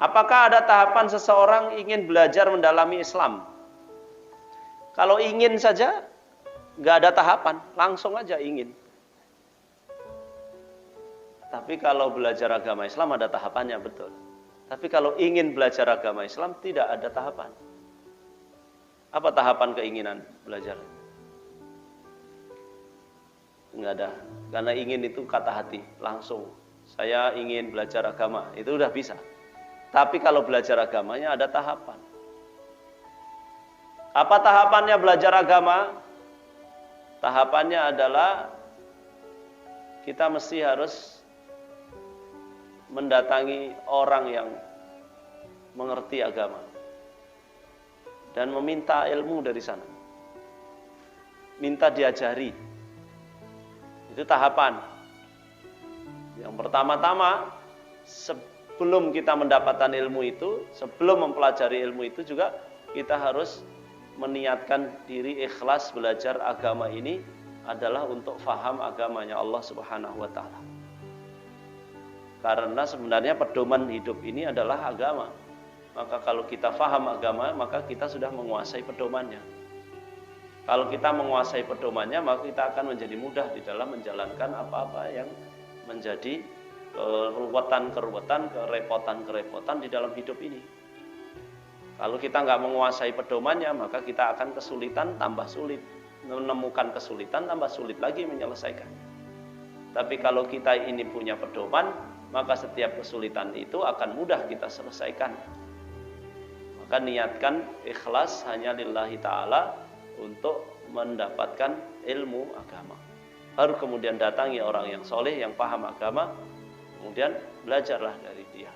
Apakah ada tahapan seseorang ingin belajar mendalami Islam? Kalau ingin saja, nggak ada tahapan, langsung aja ingin. Tapi kalau belajar agama Islam ada tahapannya, betul. Tapi kalau ingin belajar agama Islam tidak ada tahapan. Apa tahapan keinginan belajar? Nggak ada. Karena ingin itu kata hati, langsung. Saya ingin belajar agama, itu udah bisa. Tapi kalau belajar agamanya ada tahapan. Apa tahapannya belajar agama? Tahapannya adalah kita mesti harus mendatangi orang yang mengerti agama dan meminta ilmu dari sana. Minta diajari. Itu tahapan. Yang pertama-tama, sebelum kita mendapatkan ilmu itu, sebelum mempelajari ilmu itu juga kita harus meniatkan diri ikhlas belajar agama ini adalah untuk faham agamanya Allah Subhanahu wa taala. Karena sebenarnya pedoman hidup ini adalah agama. Maka kalau kita faham agama, maka kita sudah menguasai pedomannya. Kalau kita menguasai pedomannya, maka kita akan menjadi mudah di dalam menjalankan apa-apa yang menjadi keruwetan-keruwetan, kerepotan-kerepotan di dalam hidup ini. Kalau kita nggak menguasai pedomannya, maka kita akan kesulitan tambah sulit. Menemukan kesulitan tambah sulit lagi menyelesaikan. Tapi kalau kita ini punya pedoman, maka setiap kesulitan itu akan mudah kita selesaikan. Maka niatkan ikhlas hanya lillahi ta'ala untuk mendapatkan ilmu agama. Baru kemudian datangi orang yang soleh, yang paham agama, kemudian belajarlah dari dia.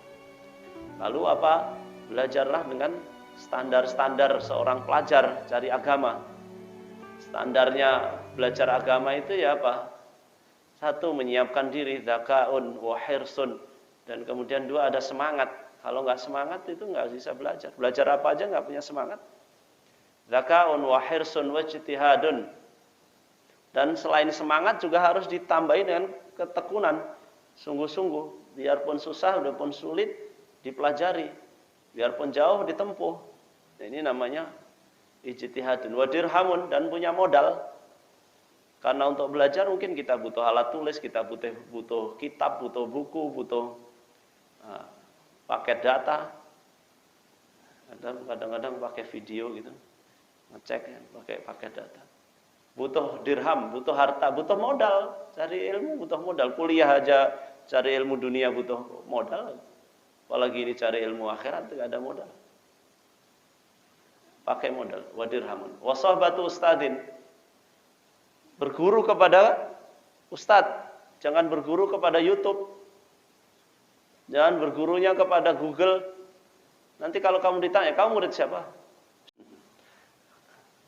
Lalu apa? Belajarlah dengan standar-standar seorang pelajar cari agama. Standarnya belajar agama itu ya apa? Satu, menyiapkan diri, dzakaun wa hirsun, dan kemudian dua, ada semangat. Kalau nggak semangat itu nggak bisa belajar. Belajar apa aja nggak punya semangat. Dzakaun wa hirsun wa ijtihadun. Dan selain semangat juga harus ditambahi dengan ketekunan, sungguh-sungguh. Biarpun susah, biarpun sulit, dipelajari. Biarpun jauh, ditempuh. Nah, ini namanya ijtihadun wa dirhamun, dan punya modal. Karena untuk belajar mungkin kita butuh alat tulis, kita butuh kitab, butuh buku, butuh paket data. Kadang-kadang pakai video gitu, ngecek ya, pakai paket data. Butuh dirham, butuh harta, butuh modal. Cari ilmu butuh modal. Kuliah aja cari ilmu dunia butuh modal. Apalagi ini cari ilmu akhirat, tidak ada modal. Pakai modal, wa dirhamun. Wa sohbatu ustadin. Berguru kepada ustadz, jangan berguru kepada YouTube, jangan bergurunya kepada Google. Nanti kalau kamu ditanya, kamu murid siapa?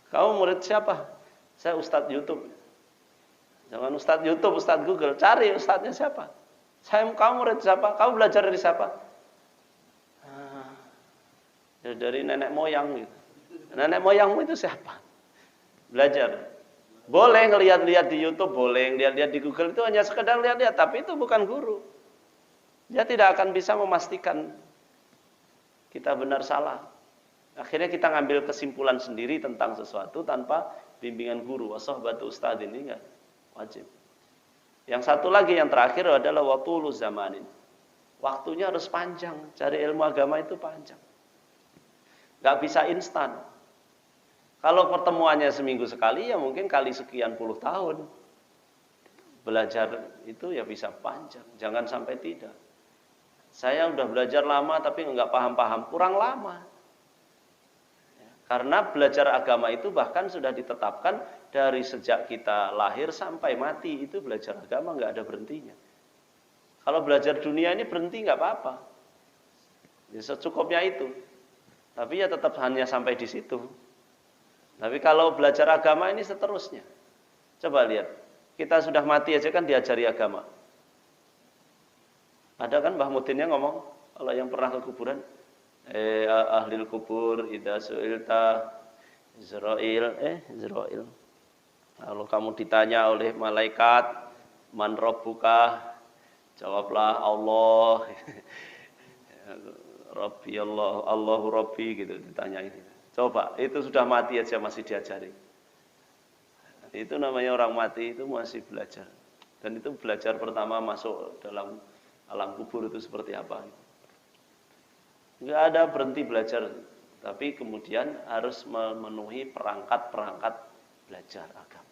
Kamu murid siapa? Saya ustadz YouTube. Jangan ustadz YouTube, ustadz Google. Cari ustadznya siapa? Kamu murid siapa? Kamu belajar dari siapa? Dari nenek moyang gitu. Nenek moyangmu itu siapa? Belajar. Boleh ngelihat-lihat di YouTube, boleh ngelihat-lihat di Google, itu hanya sekedar lihat-lihat, tapi itu bukan guru. Dia tidak akan bisa memastikan kita benar salah. Akhirnya kita ngambil kesimpulan sendiri tentang sesuatu tanpa bimbingan guru. Wassohbatu ustadz ini enggak wajib. Yang satu lagi yang terakhir adalah watulu zamanin. Waktunya harus panjang, cari ilmu agama itu panjang. Enggak bisa instan. Kalau pertemuannya seminggu sekali, ya mungkin kali sekian puluh tahun. Belajar itu ya bisa panjang, jangan sampai tidak. Saya udah belajar lama tapi nggak paham-paham, kurang lama. Karena belajar agama itu bahkan sudah ditetapkan dari sejak kita lahir sampai mati, itu belajar agama nggak ada berhentinya. Kalau belajar dunia ini berhenti nggak apa-apa, ya secukupnya itu. Tapi ya tetap hanya sampai di situ. Tapi kalau belajar agama ini seterusnya. Coba lihat, kita sudah mati aja kan diajari agama. Ada kan Mbah Mudinnya ngomong, kalau yang pernah ke kuburan, ahlil kubur idza su'ilta Izrail. Kalau kamu ditanya oleh malaikat, man rabbuka, jawablah Allah. Rabbi Allah, Allahu Rabbi gitu ditanya ini. Coba, itu sudah mati aja masih diajari. Itu namanya orang mati itu masih belajar. Dan itu belajar pertama masuk dalam alam kubur itu seperti apa. Enggak ada berhenti belajar, tapi kemudian harus memenuhi perangkat-perangkat belajar agama.